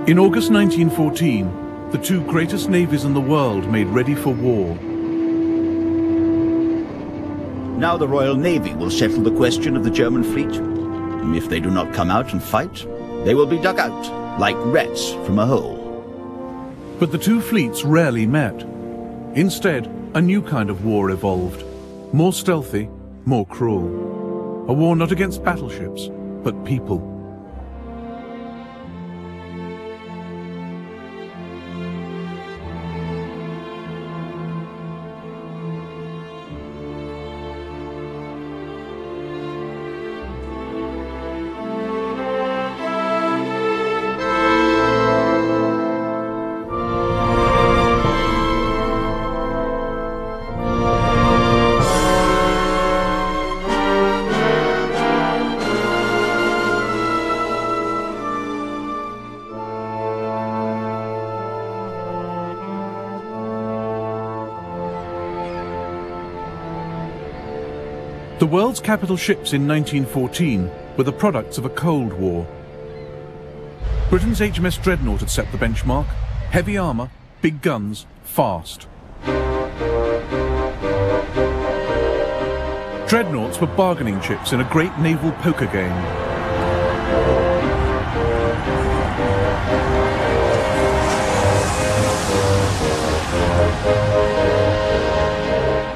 In August 1914, the two greatest navies in the world made ready for war. Now the Royal Navy will settle the question of the German fleet. If they do not come out and fight, they will be dug out, like rats from a hole. But the two fleets rarely met. Instead, a new kind of war evolved. More stealthy, more cruel. A war not against battleships, but people. The world's capital ships in 1914 were the products of a Cold War. Britain's HMS Dreadnought had set the benchmark. Heavy armour, big guns, fast. Dreadnoughts were bargaining chips in a great naval poker game.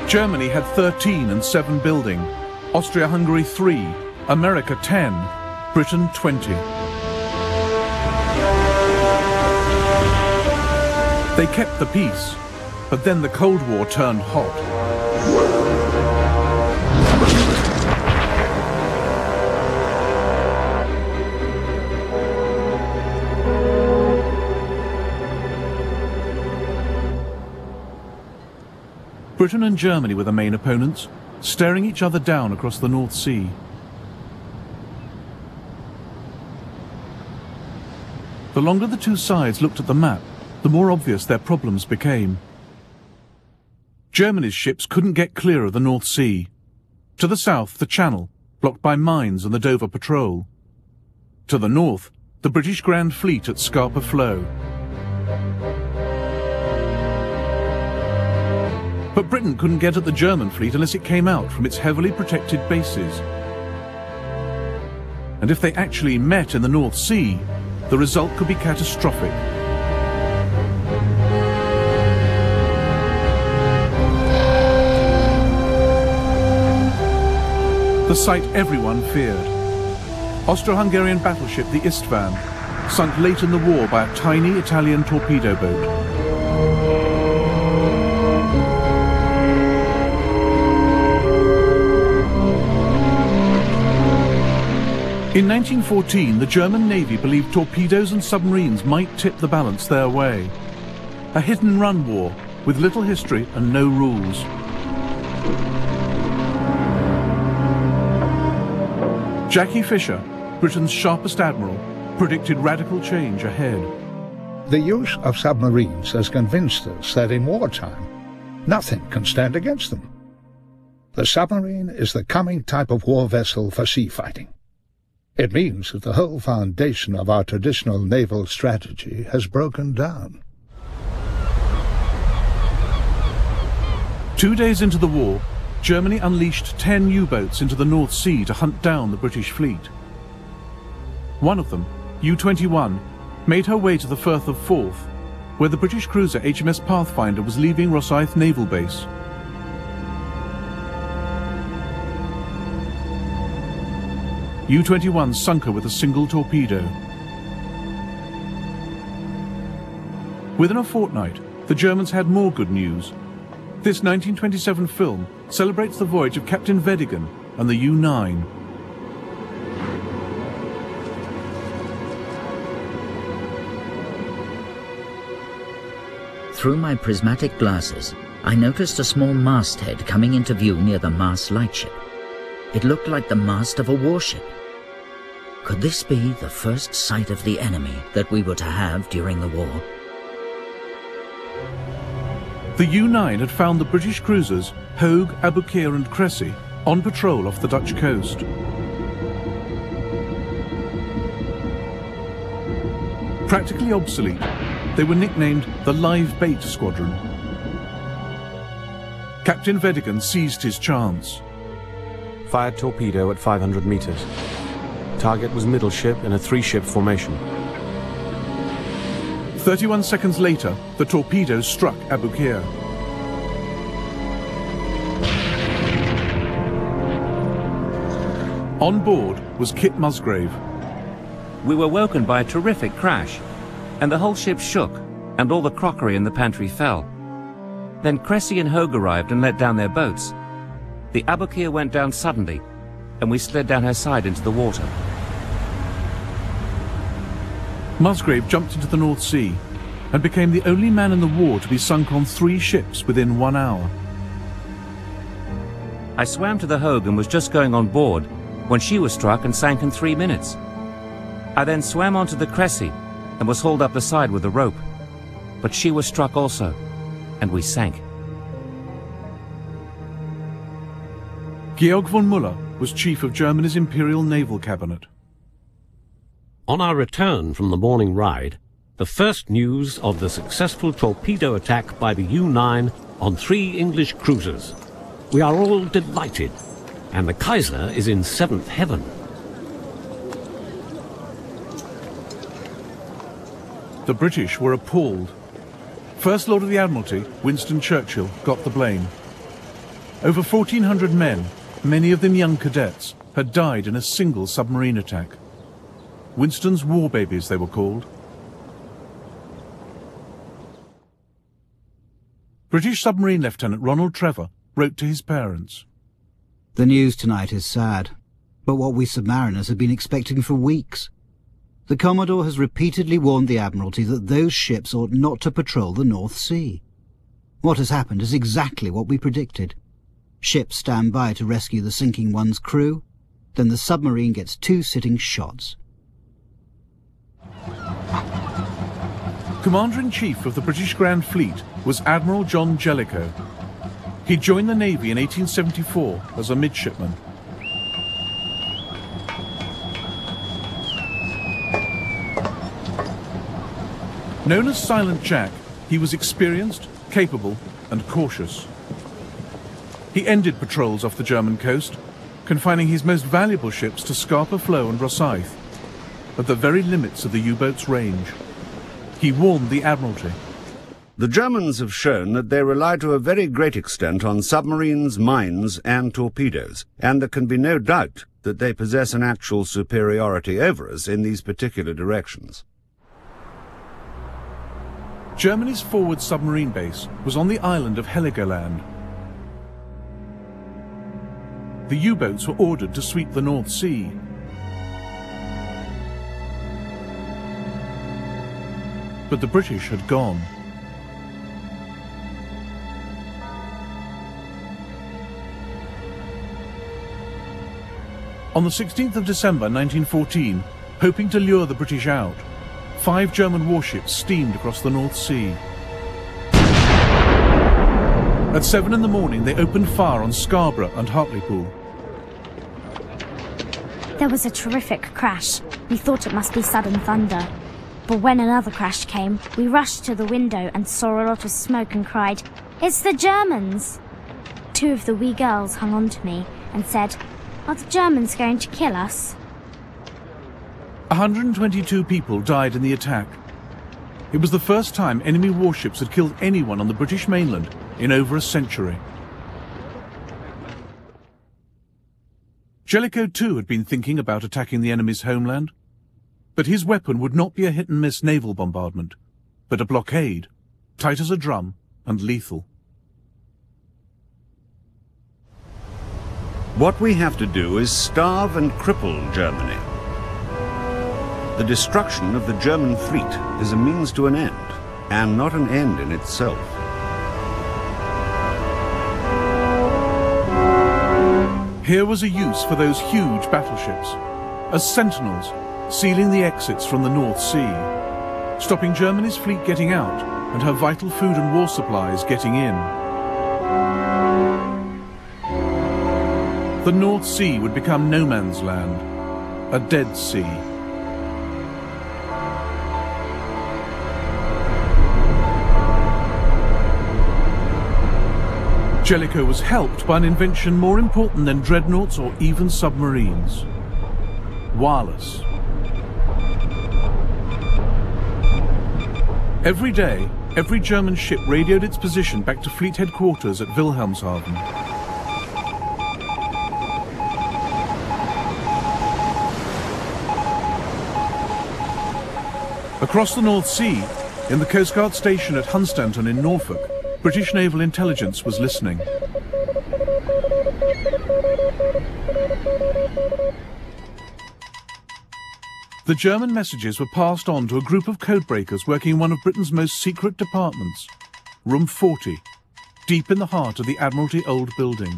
Germany had 13 and 7 building, Austria-Hungary 3, America 10, Britain 20. They kept the peace, but then the Cold War turned hot. Britain and Germany were the main opponents, staring each other down across the North Sea. The longer the two sides looked at the map, the more obvious their problems became. Germany's ships couldn't get clear of the North Sea. To the south, the Channel, blocked by mines and the Dover Patrol. To the north, the British Grand Fleet at Scapa Flow. But Britain couldn't get at the German fleet unless it came out from its heavily protected bases. And if they actually met in the North Sea, the result could be catastrophic. The sight everyone feared. Austro-Hungarian battleship the Istvan, sunk late in the war by a tiny Italian torpedo boat. In 1914, the German Navy believed torpedoes and submarines might tip the balance their way. A hit-and-run war with little history and no rules. Jackie Fisher, Britain's sharpest admiral, predicted radical change ahead. The use of submarines has convinced us that in wartime, nothing can stand against them. The submarine is the coming type of war vessel for sea fighting. It means that the whole foundation of our traditional naval strategy has broken down. 2 days into the war, Germany unleashed 10 U-boats into the North Sea to hunt down the British fleet. One of them, U-21, made her way to the Firth of Forth, where the British cruiser HMS Pathfinder was leaving Rosyth Naval Base. U-21 sunk her with a single torpedo. Within a fortnight, the Germans had more good news. This 1927 film celebrates the voyage of Captain Vedigan and the U-9. Through my prismatic glasses, I noticed a small masthead coming into view near the mast lightship. It looked like the mast of a warship. Could this be the first sight of the enemy that we were to have during the war? The U-9 had found the British cruisers Hogue, Aboukir and Cressy on patrol off the Dutch coast. Practically obsolete, they were nicknamed the Live Bait Squadron. Captain Vedigan seized his chance. Fired torpedo at 500 meters. Target was middle ship in a 3-ship formation. 31 seconds later, the torpedo struck Abu Qir. On board was Kit Musgrave. We were woken by a terrific crash, and the whole ship shook, and all the crockery in the pantry fell. Then Cressy and Hogue arrived and let down their boats. The Abu Qir went down suddenly, and we slid down her side into the water. Musgrave jumped into the North Sea and became the only man in the war to be sunk on 3 ships within 1 hour. I swam to the Hogue and was just going on board when she was struck and sank in 3 minutes. I then swam onto the Cressy and was hauled up the side with a rope. But she was struck also, and we sank. Georg von Müller was chief of Germany's Imperial Naval Cabinet. On our return from the morning ride, the first news of the successful torpedo attack by the U-9 on 3 English cruisers. We are all delighted, and the Kaiser is in 7th heaven. The British were appalled. First Lord of the Admiralty, Winston Churchill, got the blame. Over 1,400 men, many of them young cadets, had died in a single submarine attack. Winston's war babies, they were called. British submarine Lieutenant Ronald Trevor wrote to his parents. The news tonight is sad, but what we submariners have been expecting for weeks. The Commodore has repeatedly warned the Admiralty that those ships ought not to patrol the North Sea. What has happened is exactly what we predicted. Ships stand by to rescue the sinking one's crew, then the submarine gets 2 sitting shots. Commander-in-Chief of the British Grand Fleet was Admiral John Jellicoe. He joined the Navy in 1874 as a midshipman. Known as Silent Jack, he was experienced, capable, and cautious. He ended patrols off the German coast, confining his most valuable ships to Scapa Flow and Rosyth, at the very limits of the U-boat's range. He warned the Admiralty. The Germans have shown that they rely to a very great extent on submarines, mines, and torpedoes, and there can be no doubt that they possess an actual superiority over us in these particular directions. Germany's forward submarine base was on the island of Heligoland. The U-boats were ordered to sweep the North Sea. But the British had gone. On the 16th of December 1914, hoping to lure the British out, 5 German warships steamed across the North Sea. At 7 in the morning, they opened fire on Scarborough and Hartlepool. There was a terrific crash. We thought it must be sudden thunder. But when another crash came, we rushed to the window and saw a lot of smoke and cried, "It's the Germans!" 2 of the wee girls hung on to me and said, "Are the Germans going to kill us?" 122 people died in the attack. It was the first time enemy warships had killed anyone on the British mainland in over a century. Jellicoe too had been thinking about attacking the enemy's homeland, but his weapon would not be a hit-and-miss naval bombardment, but a blockade, tight as a drum and lethal. What we have to do is starve and cripple Germany. The destruction of the German fleet is a means to an end, and not an end in itself. Here was a use for those huge battleships, as sentinels, sealing the exits from the North Sea, stopping Germany's fleet getting out and her vital food and war supplies getting in. The North Sea would become no man's land, a dead sea. Jellicoe was helped by an invention more important than dreadnoughts or even submarines: wireless. Every day, every German ship radioed its position back to fleet headquarters at Wilhelmshaven. Across the North Sea, in the Coast Guard station at Hunstanton in Norfolk, British naval intelligence was listening. The German messages were passed on to a group of codebreakers working in one of Britain's most secret departments, Room 40, deep in the heart of the Admiralty Old Building.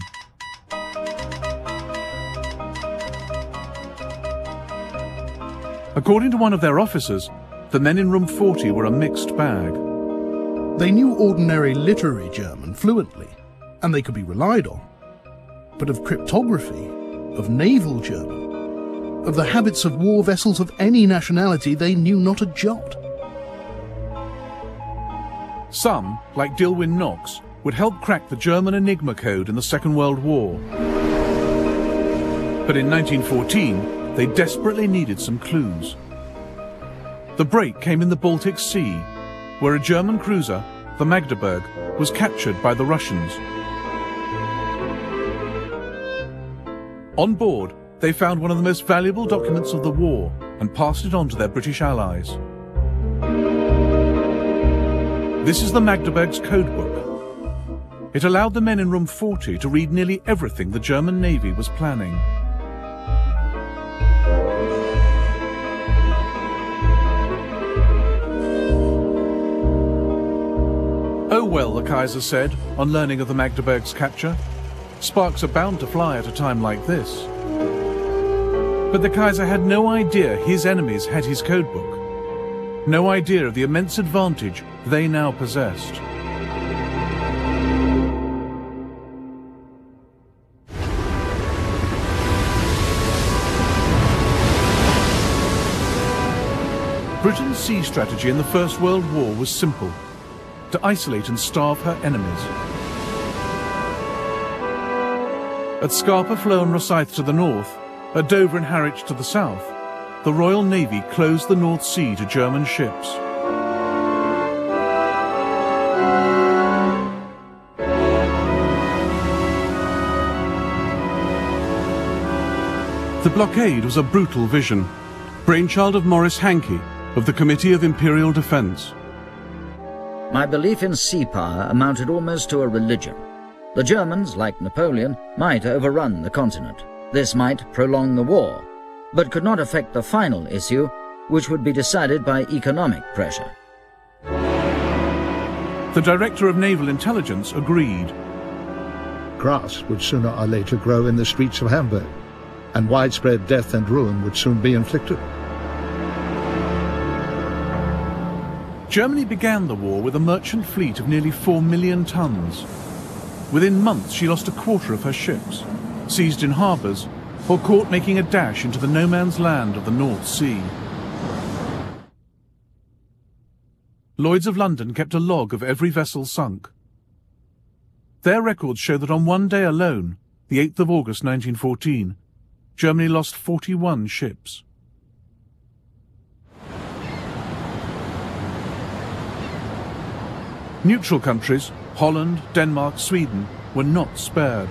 According to one of their officers, the men in Room 40 were a mixed bag. They knew ordinary literary German fluently, and they could be relied on. But of cryptography, of naval German, of the habits of war vessels of any nationality, they knew not a jot. Some, like Dilwyn Knox, would help crack the German Enigma code in the Second World War. But in 1914, they desperately needed some clues. The break came in the Baltic Sea, where a German cruiser, the Magdeburg, was captured by the Russians. On board, they found one of the most valuable documents of the war and passed it on to their British allies. This is the Magdeburg's codebook. It allowed the men in Room 40 to read nearly everything the German Navy was planning. Oh well, the Kaiser said, on learning of the Magdeburg's capture. Sparks are bound to fly at a time like this. But the Kaiser had no idea his enemies had his codebook. No idea of the immense advantage they now possessed. Britain's sea strategy in the First World War was simple: to isolate and starve her enemies. At Scapa Flow and Rosyth to the north, at Dover and Harwich to the south, the Royal Navy closed the North Sea to German ships. The blockade was a brutal vision, brainchild of Maurice Hankey of the Committee of Imperial Defence. My belief in sea power amounted almost to a religion. The Germans, like Napoleon, might overrun the continent. This might prolong the war, but could not affect the final issue, which would be decided by economic pressure. The Director of Naval Intelligence agreed. Grass would sooner or later grow in the streets of Hamburg, and widespread death and ruin would soon be inflicted. Germany began the war with a merchant fleet of nearly 4 million tons. Within months, she lost a quarter of her ships, seized in harbours, or caught making a dash into the no-man's land of the North Sea. Lloyd's of London kept a log of every vessel sunk. Their records show that on one day alone, the 8th of August 1914, Germany lost 41 ships. Neutral countries, Holland, Denmark, Sweden, were not spared.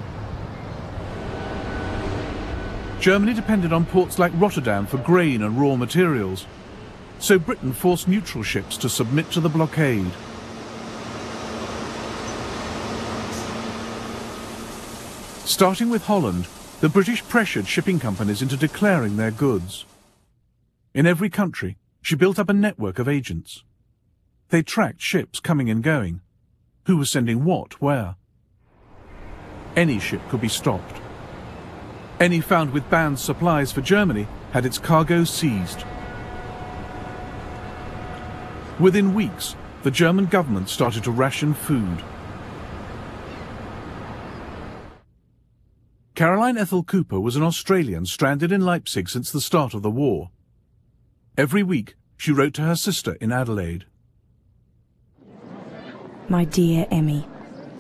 Germany depended on ports like Rotterdam for grain and raw materials, so Britain forced neutral ships to submit to the blockade. Starting with Holland, the British pressured shipping companies into declaring their goods. In every country, she built up a network of agents. They tracked ships coming and going, who was sending what where. Any ship could be stopped. Any found with banned supplies for Germany had its cargo seized. Within weeks, the German government started to ration food. Caroline Ethel Cooper was an Australian stranded in Leipzig since the start of the war. Every week, she wrote to her sister in Adelaide. My dear Emmy,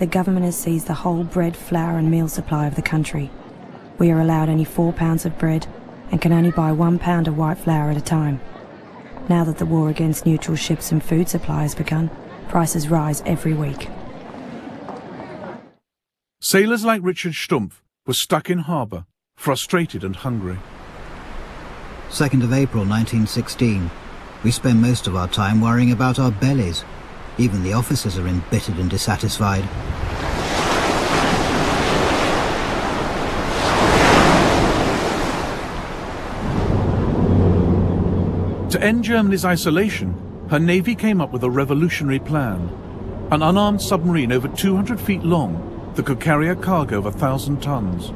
The government has seized the whole bread, flour and meal supply of the country. We are allowed only 4 pounds of bread and can only buy 1 pound of white flour at a time. Now that the war against neutral ships and food supply has begun, prices rise every week. Sailors like Richard Stumpf were stuck in harbour, frustrated and hungry. 2nd of April 1916. We spend most of our time worrying about our bellies. Even the officers are embittered and dissatisfied. To end Germany's isolation, her navy came up with a revolutionary plan. An unarmed submarine over 200 feet long that could carry a cargo of 1,000 tons.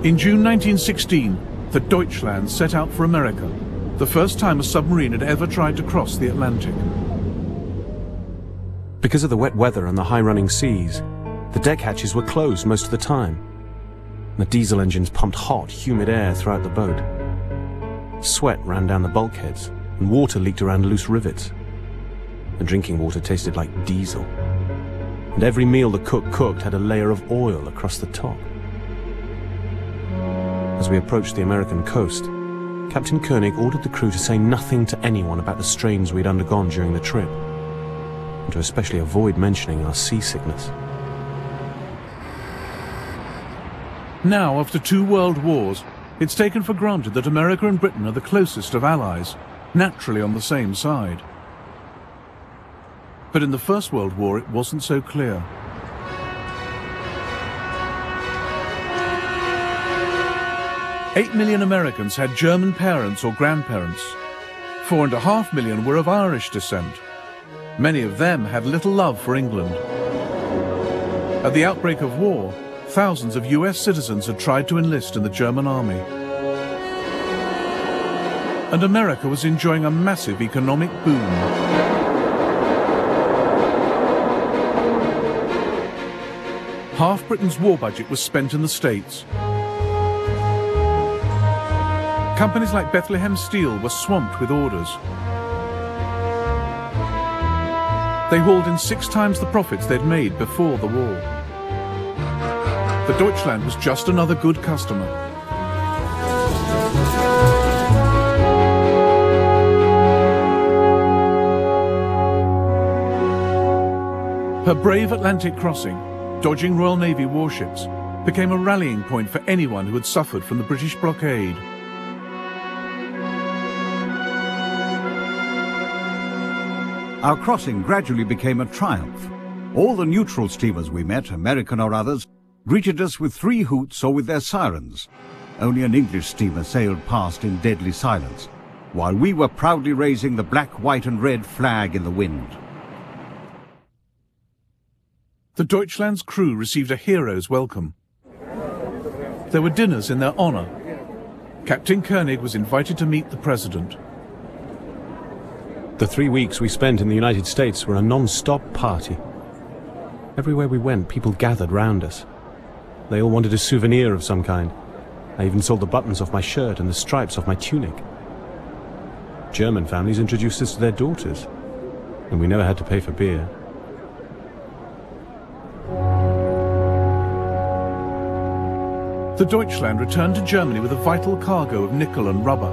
In June 1916, the Deutschland set out for America, the first time a submarine had ever tried to cross the Atlantic. Because of the wet weather and the high-running seas, the deck hatches were closed most of the time. The diesel engines pumped hot, humid air throughout the boat. Sweat ran down the bulkheads, and water leaked around loose rivets. The drinking water tasted like diesel, and every meal the cook cooked had a layer of oil across the top. As we approached the American coast, Captain Koenig ordered the crew to say nothing to anyone about the strains we'd undergone during the trip, and to especially avoid mentioning our seasickness. Now, after 2 world wars, it's taken for granted that America and Britain are the closest of allies, naturally on the same side. But in the First World War, it wasn't so clear. "8 million Americans had German parents or grandparents. 4.5 million were of Irish descent. Many of them had little love for England. At the outbreak of war, thousands of US citizens had tried to enlist in the German army. And America was enjoying a massive economic boom. Half Britain's war budget was spent in the States. Companies like Bethlehem Steel were swamped with orders. They hauled in 6 times the profits they'd made before the war. The Deutschland was just another good customer. Her brave Atlantic crossing, dodging Royal Navy warships, became a rallying point for anyone who had suffered from the British blockade. Our crossing gradually became a triumph. All the neutral steamers we met, American or others, greeted us with 3 hoots or with their sirens. Only an English steamer sailed past in deadly silence, while we were proudly raising the black, white and red flag in the wind. The Deutschland's crew received a hero's welcome. There were dinners in their honour. Captain Koenig was invited to meet the President. The 3 weeks we spent in the United States were a non-stop party. Everywhere we went, people gathered round us. They all wanted a souvenir of some kind. I even sold the buttons off my shirt and the stripes off my tunic. German families introduced us to their daughters, and we never had to pay for beer. The Deutschland returned to Germany with a vital cargo of nickel and rubber.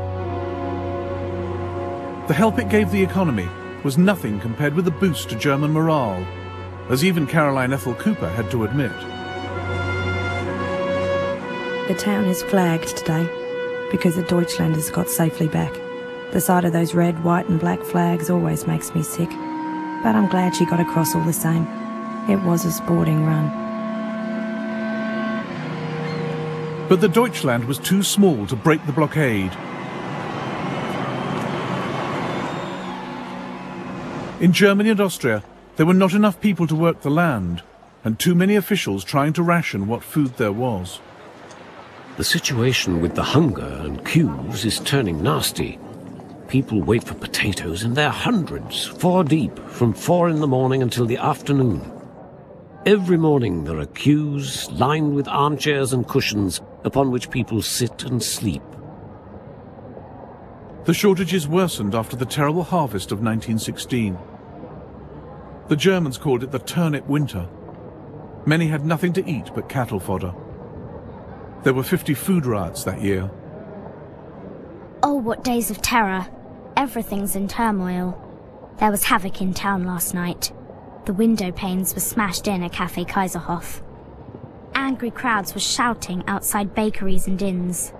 The help it gave the economy was nothing compared with the boost to German morale, as even Caroline Ethel Cooper had to admit. The town is flagged today because the Deutschlanders got safely back. The sight of those red, white and black flags always makes me sick, but I'm glad she got across all the same. It was a sporting run. But the Deutschland was too small to break the blockade. In Germany and Austria, there were not enough people to work the land, and too many officials trying to ration what food there was. The situation with the hunger and queues is turning nasty. People wait for potatoes in their hundreds, 4 deep, from 4 in the morning until the afternoon. Every morning there are queues lined with armchairs and cushions upon which people sit and sleep. The shortages worsened after the terrible harvest of 1916. The Germans called it the turnip winter. Many had nothing to eat but cattle fodder. There were 50 food riots that year. Oh, what days of terror. Everything's in turmoil. There was havoc in town last night. The window panes were smashed in at Café Kaiserhof. Angry crowds were shouting outside bakeries and inns.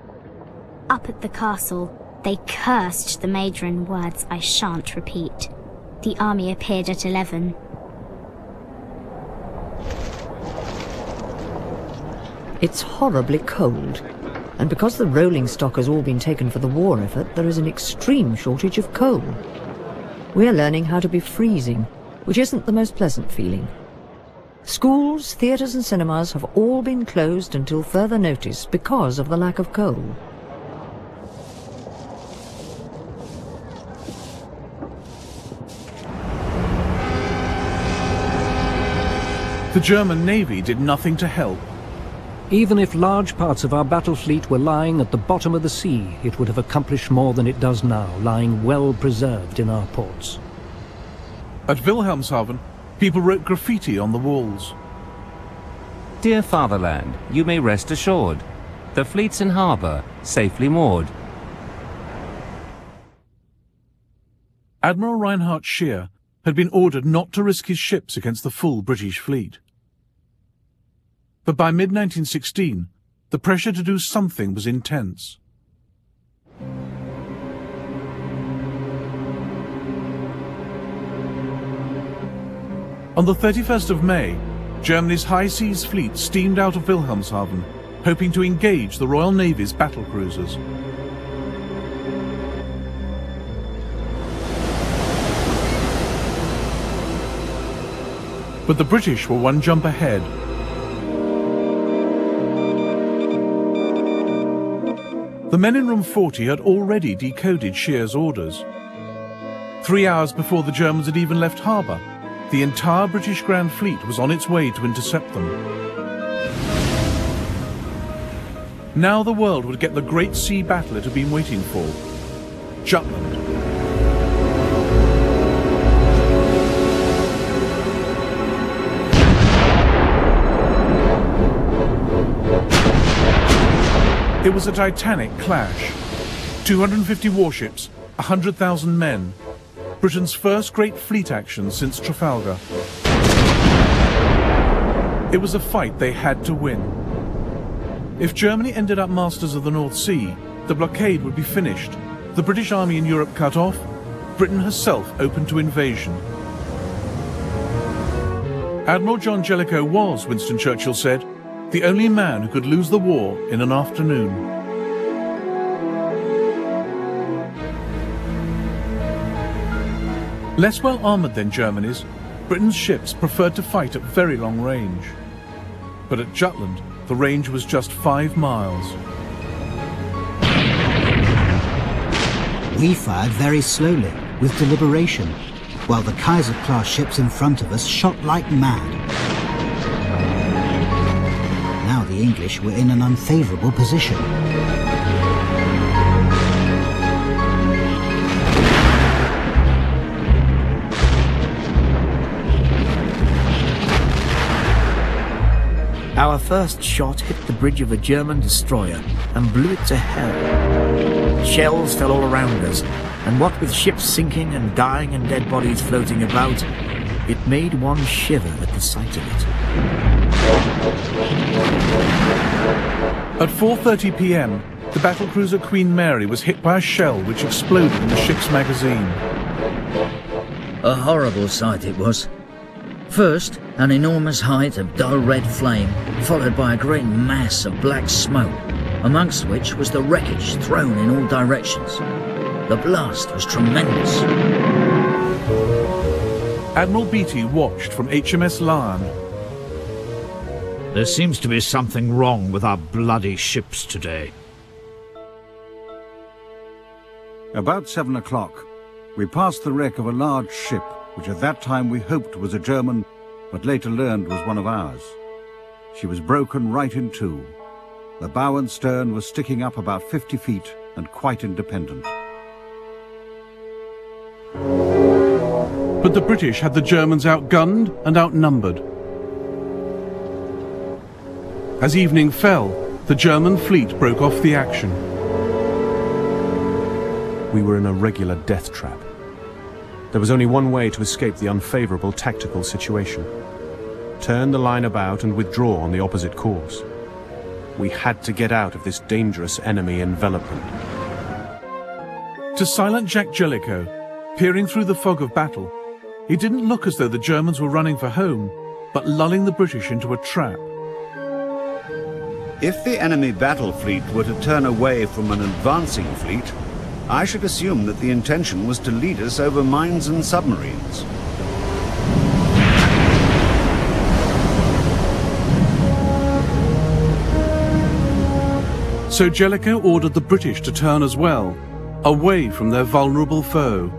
Up at the castle, they cursed the Major in words I shan't repeat. The army appeared at 11. It's horribly cold, and because the rolling stock has all been taken for the war effort, there is an extreme shortage of coal. We're learning how to be freezing, which isn't the most pleasant feeling. Schools, theatres and cinemas have all been closed until further notice because of the lack of coal. The German Navy did nothing to help. Even if large parts of our battle fleet were lying at the bottom of the sea, it would have accomplished more than it does now, lying well preserved in our ports. At Wilhelmshaven, people wrote graffiti on the walls. Dear fatherland, you may rest assured. The fleet's in harbour, safely moored. Admiral Reinhard Scheer had been ordered not to risk his ships against the full British fleet. But by mid-1916, the pressure to do something was intense. On the 31st of May, Germany's High Seas Fleet steamed out of Wilhelmshaven, hoping to engage the Royal Navy's battle cruisers. But the British were one jump ahead. The men in room 40 had already decoded Scheer's orders. 3 hours before the Germans had even left harbour, the entire British Grand Fleet was on its way to intercept them. Now the world would get the great sea battle it had been waiting for. Jutland. It was a titanic clash. 250 warships, 100,000 men. Britain's first great fleet action since Trafalgar. It was a fight they had to win. If Germany ended up masters of the North Sea, the blockade would be finished, the British army in Europe cut off, Britain herself open to invasion. Admiral John Jellicoe was, Winston Churchill said, the only man who could lose the war in an afternoon. Less well-armoured than Germany's, Britain's ships preferred to fight at very long range. But at Jutland, the range was just 5 miles. We fired very slowly, with deliberation, while the Kaiser-class ships in front of us shot like mad. Now the English were in an unfavourable position. Our first shot hit the bridge of a German destroyer and blew it to hell. Shells fell all around us, and what with ships sinking and dying and dead bodies floating about, it made one shiver at the sight of it. At 4:30 p.m, the battlecruiser Queen Mary was hit by a shell which exploded in the ship's magazine. A horrible sight it was. First, an enormous height of dull red flame, followed by a great mass of black smoke, amongst which was the wreckage thrown in all directions. The blast was tremendous. Admiral Beatty watched from HMS Lion. There seems to be something wrong with our bloody ships today. About 7 o'clock, we passed the wreck of a large ship, which at that time we hoped was a German, but later learned was one of ours. She was broken right in two. The bow and stern were sticking up about 50 feet and quite independent. But the British had the Germans outgunned and outnumbered. As evening fell, the German fleet broke off the action. We were in a regular death trap. There was only one way to escape the unfavourable tactical situation. Turn the line about and withdraw on the opposite course. We had to get out of this dangerous enemy envelopment. To silent Jack Jellicoe, peering through the fog of battle, it didn't look as though the Germans were running for home, but lulling the British into a trap. If the enemy battle fleet were to turn away from an advancing fleet, I should assume that the intention was to lead us over mines and submarines. So Jellicoe ordered the British to turn as well, away from their vulnerable foe.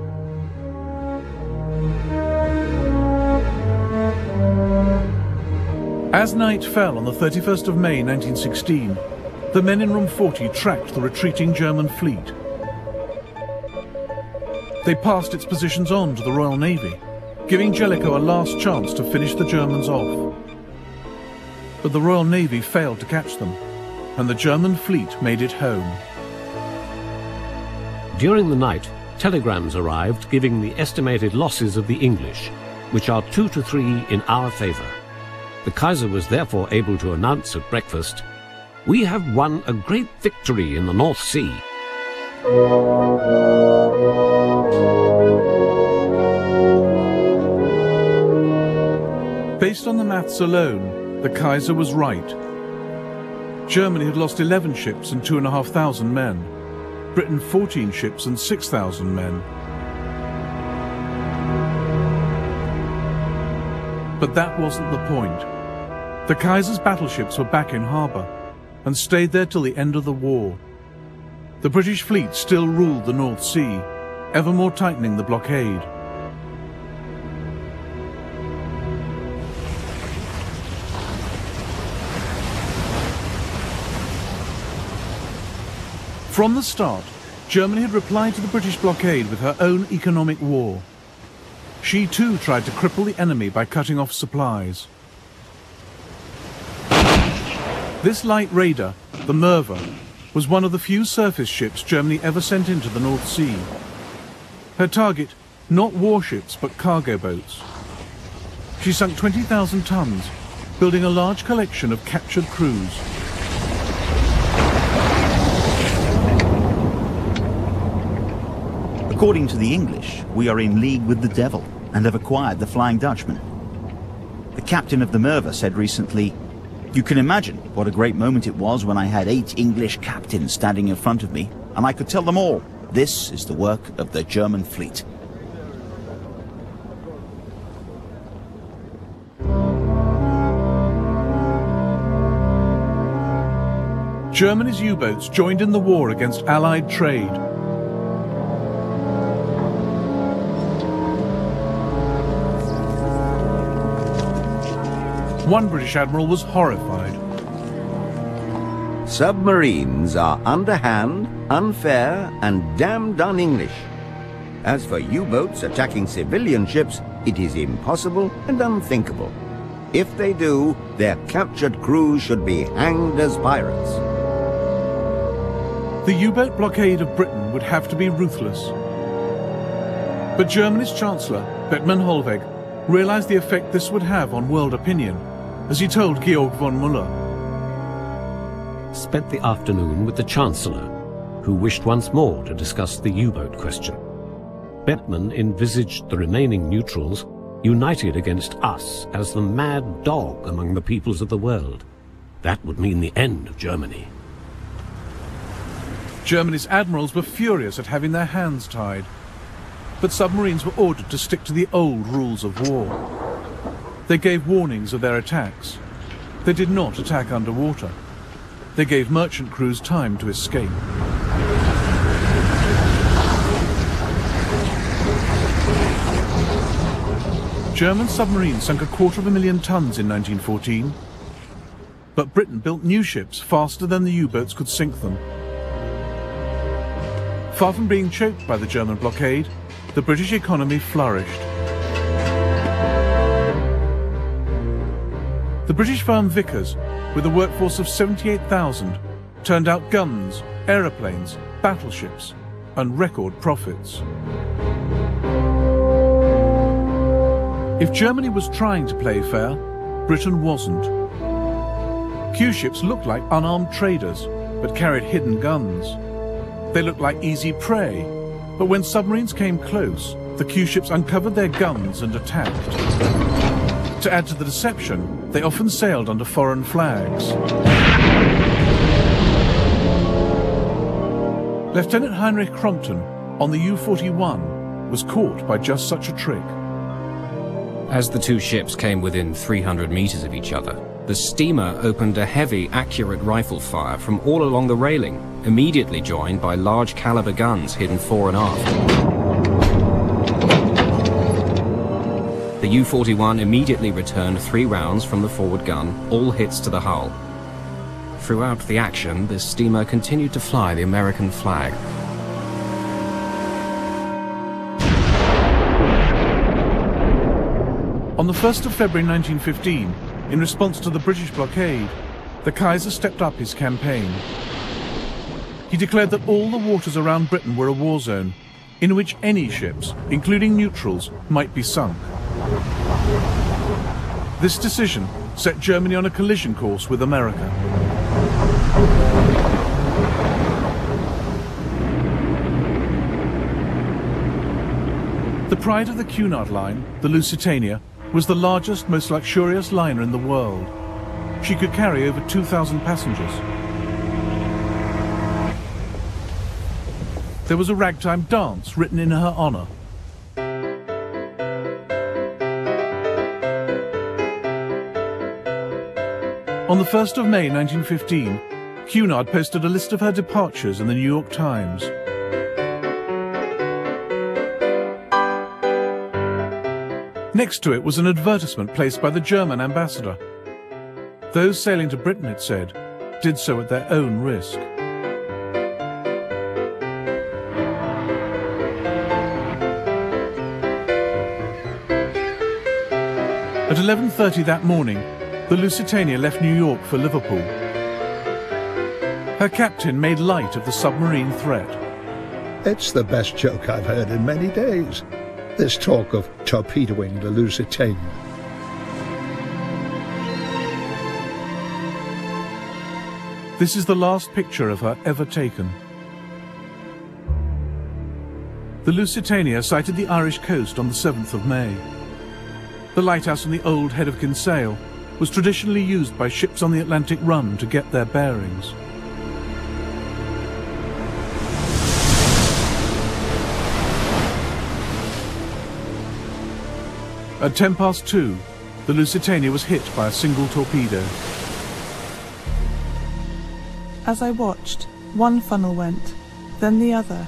As night fell on the 31st of May 1916, the men in Room 40 tracked the retreating German fleet. They passed its positions on to the Royal Navy, giving Jellicoe a last chance to finish the Germans off. But the Royal Navy failed to catch them, and the German fleet made it home. During the night, telegrams arrived giving the estimated losses of the English, which are 2 to 3 in our favour. The Kaiser was therefore able to announce at breakfast, "We have won a great victory in the North Sea." Based on the maths alone, the Kaiser was right. Germany had lost 11 ships and 2,500 men. Britain 14 ships and 6,000 men. But that wasn't the point. The Kaiser's battleships were back in harbour and stayed there till the end of the war. The British fleet still ruled the North Sea, ever more tightening the blockade. From the start, Germany had replied to the British blockade with her own economic war. She too tried to cripple the enemy by cutting off supplies. This light raider, the Merva, was one of the few surface ships Germany ever sent into the North Sea. Her target, not warships but cargo boats. She sunk 20,000 tons, building a large collection of captured crews. According to the English, we are in league with the devil and have acquired the Flying Dutchman. The captain of the Merva said recently, "You can imagine what a great moment it was when I had 8 English captains standing in front of me, and I could tell them all, this is the work of the German fleet." Germany's U-boats joined in the war against Allied trade. One British admiral was horrified. Submarines are underhand, unfair, and damned un-English. As for U-boats attacking civilian ships, it is impossible and unthinkable. If they do, their captured crews should be hanged as pirates. The U-boat blockade of Britain would have to be ruthless. But Germany's Chancellor, Bethmann Hollweg, realized the effect this would have on world opinion, as he told Georg von Müller. Spent the afternoon with the Chancellor, who wished once more to discuss the U-boat question. Bethmann envisaged the remaining neutrals united against us as the mad dog among the peoples of the world. That would mean the end of Germany. Germany's admirals were furious at having their hands tied. But submarines were ordered to stick to the old rules of war. They gave warnings of their attacks. They did not attack underwater. They gave merchant crews time to escape. German submarines sunk 250,000 tons in 1914. But Britain built new ships faster than the U-boats could sink them. Far from being choked by the German blockade, the British economy flourished. The British firm Vickers, with a workforce of 78,000, turned out guns, aeroplanes, battleships, and record profits. If Germany was trying to play fair, Britain wasn't. Q-ships looked like unarmed traders, but carried hidden guns. They looked like easy prey, but when submarines came close, the Q-ships uncovered their guns and attacked. To add to the deception, they often sailed under foreign flags. Lieutenant Heinrich Crompton, on the U-41, was caught by just such a trick. As the two ships came within 300 meters of each other, the steamer opened a heavy, accurate rifle fire from all along the railing, immediately joined by large caliber guns hidden fore and aft. The U-41 immediately returned 3 rounds from the forward gun, all hits to the hull. Throughout the action, the steamer continued to fly the American flag. On the 1st of February 1915, in response to the British blockade, the Kaiser stepped up his campaign. He declared that all the waters around Britain were a war zone, in which any ships, including neutrals, might be sunk. This decision set Germany on a collision course with America. The pride of the Cunard Line, the Lusitania, was the largest, most luxurious liner in the world. She could carry over 2,000 passengers. There was a ragtime dance written in her honor. On the 1st of May 1915, Cunard posted a list of her departures in the New York Times. Next to it was an advertisement placed by the German ambassador. Those sailing to Britain, it said, did so at their own risk. At 11:30 that morning, the Lusitania left New York for Liverpool. Her captain made light of the submarine threat. It's the best joke I've heard in many days. This talk of torpedoing the Lusitania. This is the last picture of her ever taken. The Lusitania sighted the Irish coast on the 7th of May. The lighthouse on the old Head of Kinsale was traditionally used by ships on the Atlantic Run to get their bearings. At 2:10, the Lusitania was hit by a single torpedo. As I watched, one funnel went, then the other,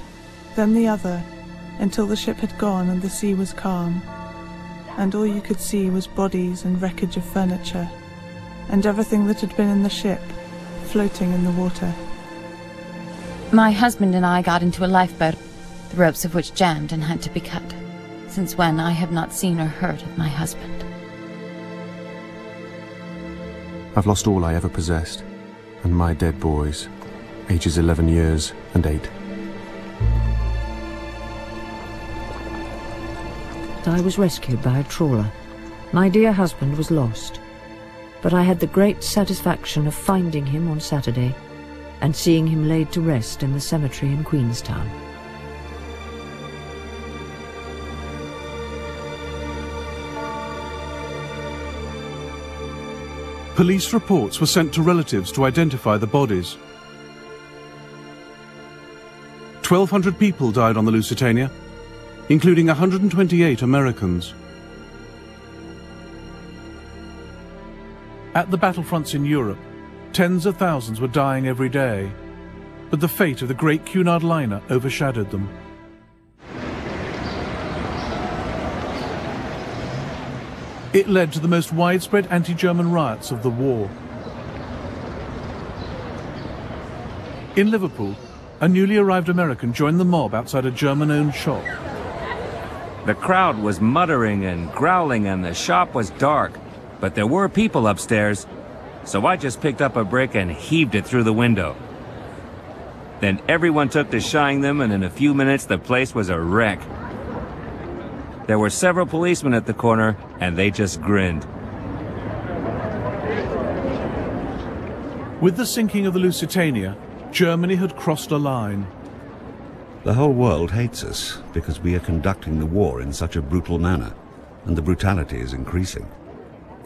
until the ship had gone and the sea was calm. And all you could see was bodies and wreckage of furniture, and everything that had been in the ship, floating in the water. My husband and I got into a lifeboat, the ropes of which jammed and had to be cut. Since when I have not seen or heard of my husband. I've lost all I ever possessed, and my dead boys, ages 11 years and 8. I was rescued by a trawler. My dear husband was lost, but I had the great satisfaction of finding him on Saturday and seeing him laid to rest in the cemetery in Queenstown. Police reports were sent to relatives to identify the bodies. 1,200 people died on the Lusitania, including 128 Americans. At the battlefronts in Europe, tens of thousands were dying every day, but the fate of the great Cunard liner overshadowed them. It led to the most widespread anti-German riots of the war. In Liverpool, a newly arrived American joined the mob outside a German-owned shop. The crowd was muttering and growling and the shop was dark. but there were people upstairs, so I just picked up a brick and heaved it through the window. Then everyone took to shying them, and in a few minutes the place was a wreck. There were several policemen at the corner, and they just grinned. With the sinking of the Lusitania, Germany had crossed a line. The whole world hates us because we are conducting the war in such a brutal manner, and the brutality is increasing.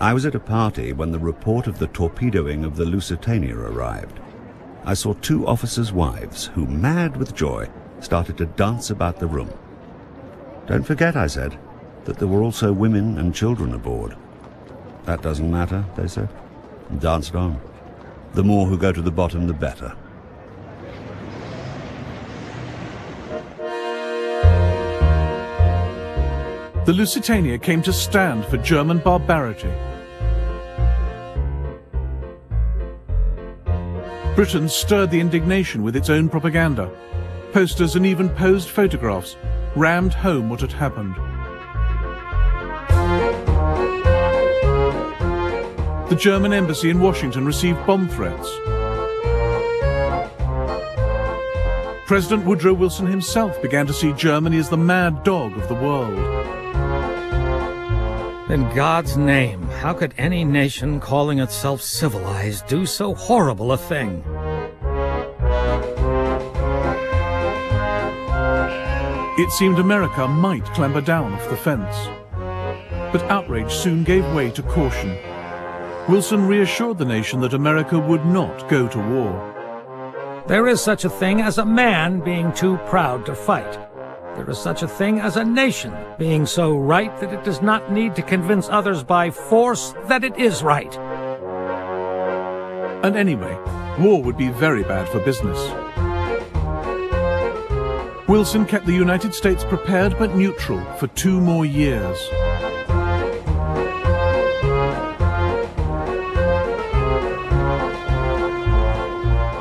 I was at a party when the report of the torpedoing of the Lusitania arrived. I saw 2 officers' wives who, mad with joy, started to dance about the room. Don't forget, I said, that there were also women and children aboard. That doesn't matter, they said, and danced on. The more who go to the bottom, the better. The Lusitania came to stand for German barbarity. Britain stirred the indignation with its own propaganda. Posters and even posed photographs rammed home what had happened. The German embassy in Washington received bomb threats. President Woodrow Wilson himself began to see Germany as the mad dog of the world. In God's name, how could any nation calling itself civilized do so horrible a thing? It seemed America might clamber down off the fence. But outrage soon gave way to caution. Wilson reassured the nation that America would not go to war. There is such a thing as a man being too proud to fight. There is such a thing as a nation being so right that it does not need to convince others by force that it is right. And anyway, war would be very bad for business. Wilson kept the United States prepared but neutral for 2 more years.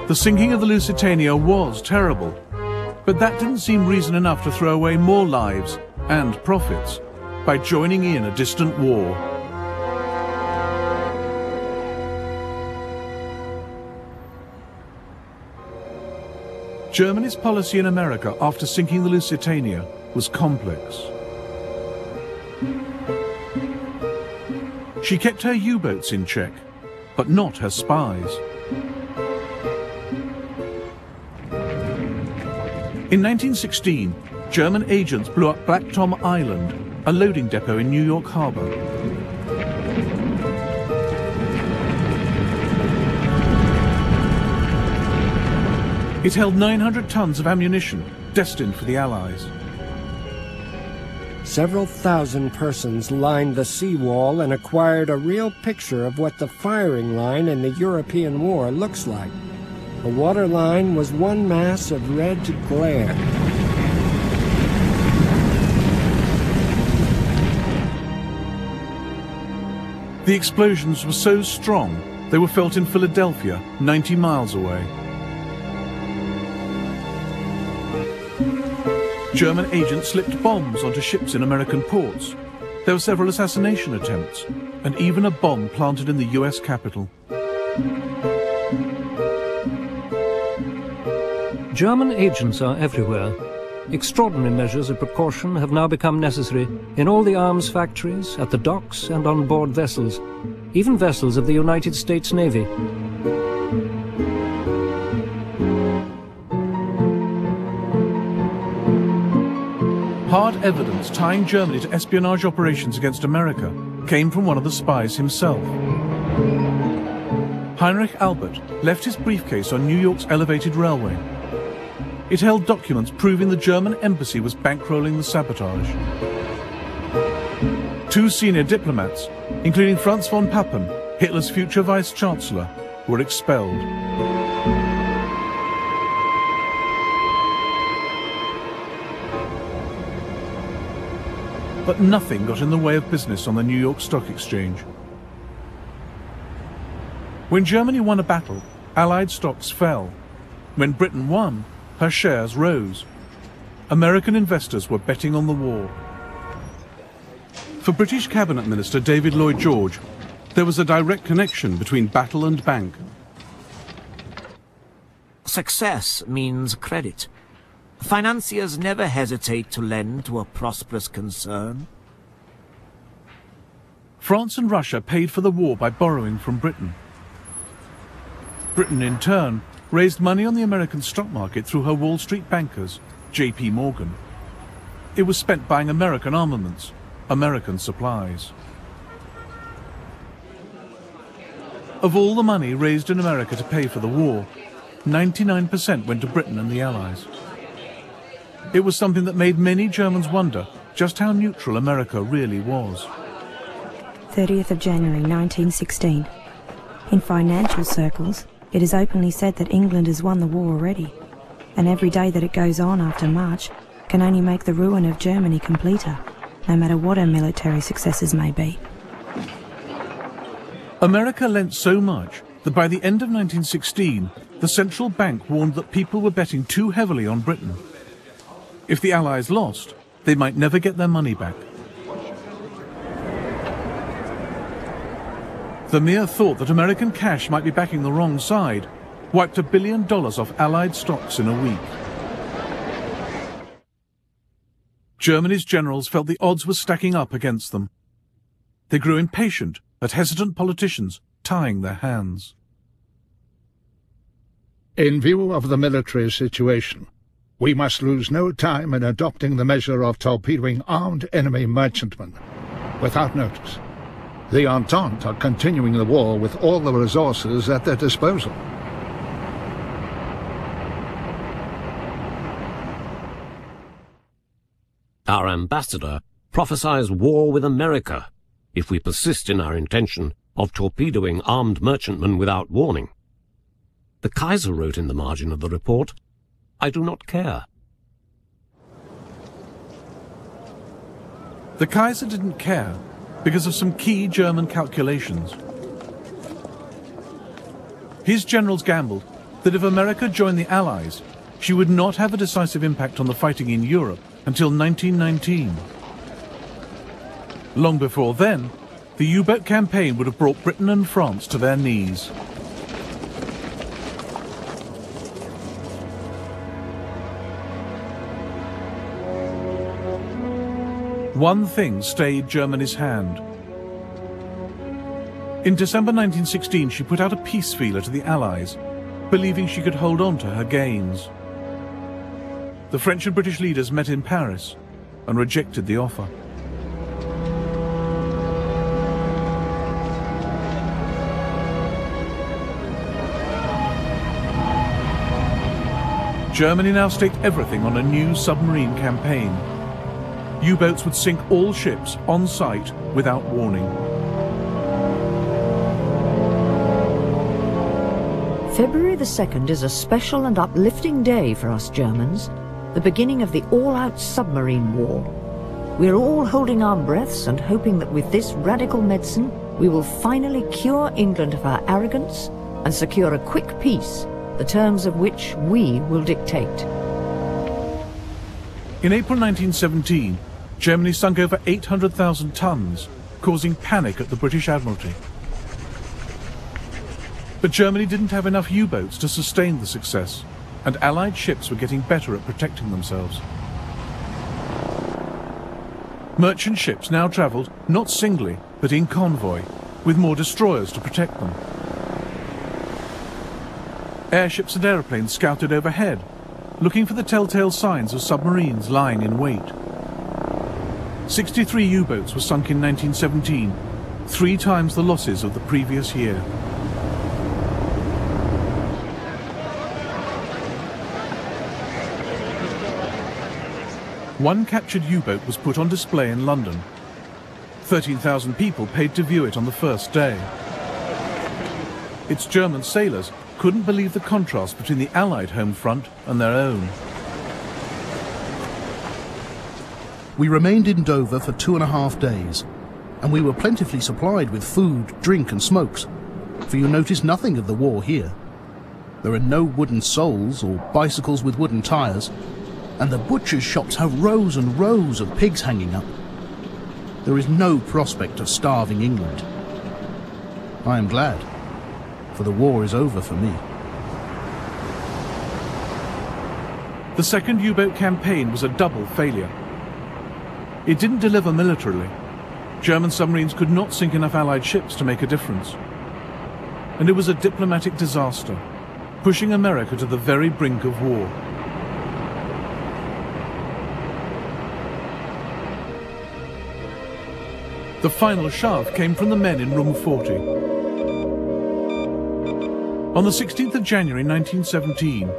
The sinking of the Lusitania was terrible, but that didn't seem reason enough to throw away more lives and profits by joining in a distant war. Germany's policy in America after sinking the Lusitania was complex. She kept her U-boats in check, but not her spies. In 1916, German agents blew up Black Tom Island, a loading depot in New York Harbor. It held 900 tons of ammunition, destined for the Allies. Several thousand persons lined the seawall and acquired a real picture of what the firing line in the European war looks like. The water line was one mass of red glare. The explosions were so strong, they were felt in Philadelphia, 90 miles away. German agents slipped bombs onto ships in American ports. There were several assassination attempts, and even a bomb planted in the US Capitol. German agents are everywhere. Extraordinary measures of precaution have now become necessary in all the arms factories, at the docks and on board vessels, even vessels of the United States Navy. Hard evidence tying Germany to espionage operations against America came from one of the spies himself. Heinrich Albert left his briefcase on New York's elevated railway. It held documents proving the German embassy was bankrolling the sabotage. 2 senior diplomats, including Franz von Papen, Hitler's future vice-chancellor, were expelled. But nothing got in the way of business on the New York Stock Exchange. When Germany won a battle, Allied stocks fell. When Britain won, her shares rose. American investors were betting on the war. For British Cabinet Minister David Lloyd George, There was a direct connection between battle and bank. Success means credit. Financiers never hesitate to lend to a prosperous concern. France and Russia paid for the war by borrowing from Britain. Britain, in turn, raised money on the American stock market through her Wall Street bankers, J.P. Morgan. It was spent buying American armaments, American supplies. Of all the money raised in America to pay for the war, 99% went to Britain and the Allies. It was something that made many Germans wonder just how neutral America really was. 30th of January 1916. In financial circles, it is openly said that England has won the war already, and every day that it goes on after March can only make the ruin of Germany completer, no matter what her military successes may be. America lent so much that by the end of 1916, the central bank warned that people were betting too heavily on Britain. If the Allies lost, they might never get their money back. The mere thought that American cash might be backing the wrong side wiped $1 billion off Allied stocks in a week. Germany's generals felt the odds were stacking up against them. They grew impatient at hesitant politicians tying their hands. In view of the military situation, we must lose no time in adopting the measure of torpedoing armed enemy merchantmen without notice. The Entente are continuing the war with all the resources at their disposal. Our ambassador prophesies war with America if we persist in our intention of torpedoing armed merchantmen without warning. The Kaiser wrote in the margin of the report, "I do not care." The Kaiser didn't care because of some key German calculations. His generals gambled that if America joined the Allies, she would not have a decisive impact on the fighting in Europe until 1919. Long before then, the U-boat campaign would have brought Britain and France to their knees. One thing stayed Germany's hand. In December 1916, she put out a peace feeler to the Allies, believing she could hold on to her gains. The French and British leaders met in Paris and rejected the offer. Germany now staked everything on a new submarine campaign. U-boats would sink all ships on sight without warning. February the 2nd is a special and uplifting day for us Germans, the beginning of the all-out submarine war. We're all holding our breaths and hoping that with this radical medicine we will finally cure England of her arrogance and secure a quick peace, the terms of which we will dictate. In April 1917, Germany sunk over 800,000 tons, causing panic at the British Admiralty. But Germany didn't have enough U-boats to sustain the success, and Allied ships were getting better at protecting themselves. Merchant ships now travelled not singly, but in convoy, with more destroyers to protect them. Airships and aeroplanes scouted overhead, looking for the telltale signs of submarines lying in wait. 63 U-boats were sunk in 1917, 3 times the losses of the previous year. One captured U-boat was put on display in London. 13,000 people paid to view it on the first day. Its German sailors couldn't believe the contrast between the Allied home front and their own. We remained in Dover for 2.5 days, and we were plentifully supplied with food, drink and smokes, for you notice nothing of the war here. There are no wooden soles or bicycles with wooden tyres, and the butchers' shops have rows and rows of pigs hanging up. There is no prospect of starving England. I am glad, for the war is over for me. The second U-boat campaign was a double failure. It didn't deliver militarily. German submarines could not sink enough Allied ships to make a difference. And it was a diplomatic disaster, pushing America to the very brink of war. The final shove came from the men in room 40. On the 16th of January 1917,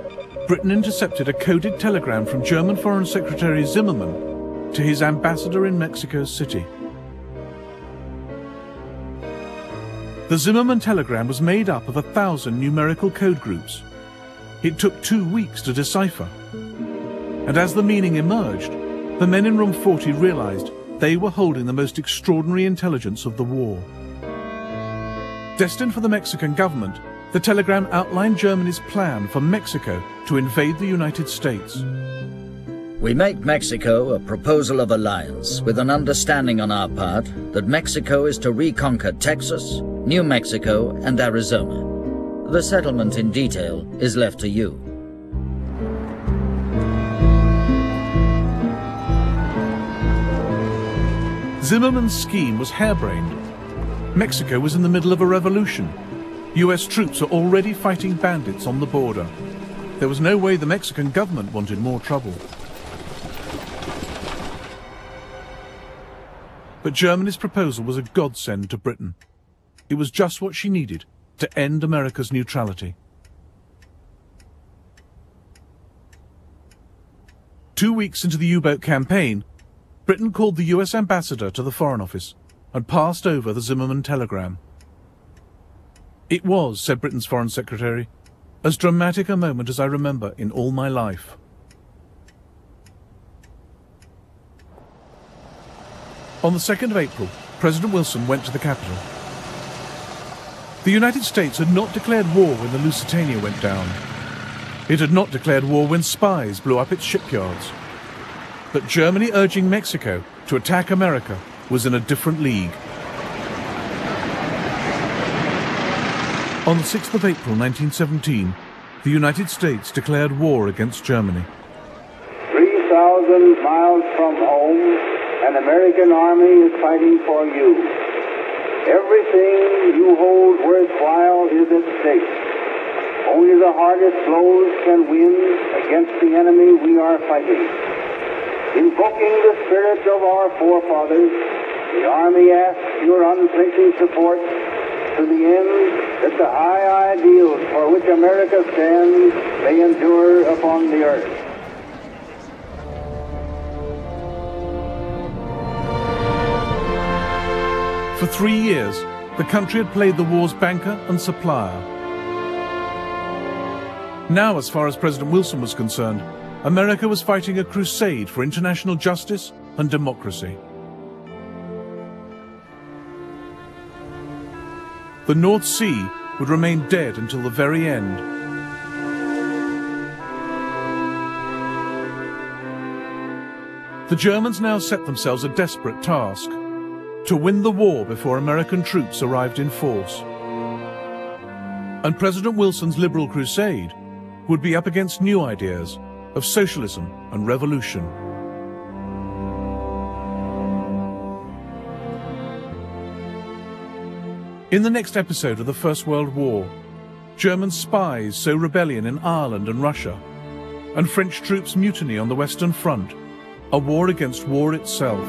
Britain intercepted a coded telegram from German Foreign Secretary Zimmermann to his ambassador in Mexico City. The Zimmermann telegram was made up of 1,000 numerical code groups. It took 2 weeks to decipher. And as the meaning emerged, the men in room 40 realized they were holding the most extraordinary intelligence of the war. Destined for the Mexican government, the telegram outlined Germany's plan for Mexico to invade the United States. We make Mexico a proposal of alliance with an understanding on our part that Mexico is to reconquer Texas, New Mexico, and Arizona. The settlement in detail is left to you. Zimmermann's scheme was harebrained. Mexico was in the middle of a revolution. US troops were already fighting bandits on the border. There was no way the Mexican government wanted more trouble. But Germany's proposal was a godsend to Britain. It was just what she needed to end America's neutrality. 2 weeks into the U-boat campaign, Britain called the US ambassador to the Foreign Office and passed over the Zimmermann telegram. It was, said Britain's Foreign Secretary, as dramatic a moment as I remember in all my life. On the 2nd of April, President Wilson went to the capital. The United States had not declared war when the Lusitania went down. It had not declared war when spies blew up its shipyards. But Germany urging Mexico to attack America was in a different league. On the 6th of April 1917, the United States declared war against Germany. 3,000 miles from home, an American army is fighting for you. Everything you hold worthwhile is at stake. Only the hardest blows can win against the enemy we are fighting. Invoking the spirit of our forefathers, the Army asks your unflinching support to the end that the high ideals for which America stands may endure upon the earth. For 3 years, the country had played the war's banker and supplier. Now, as far as President Wilson was concerned, America was fighting a crusade for international justice and democracy. The North Sea would remain dead until the very end. The Germans now set themselves a desperate task: to win the war before American troops arrived in force. And President Wilson's liberal crusade would be up against new ideas of socialism and revolution. In the next episode of the First World War, German spies sow rebellion in Ireland and Russia, and French troops mutiny on the Western Front, a war against war itself.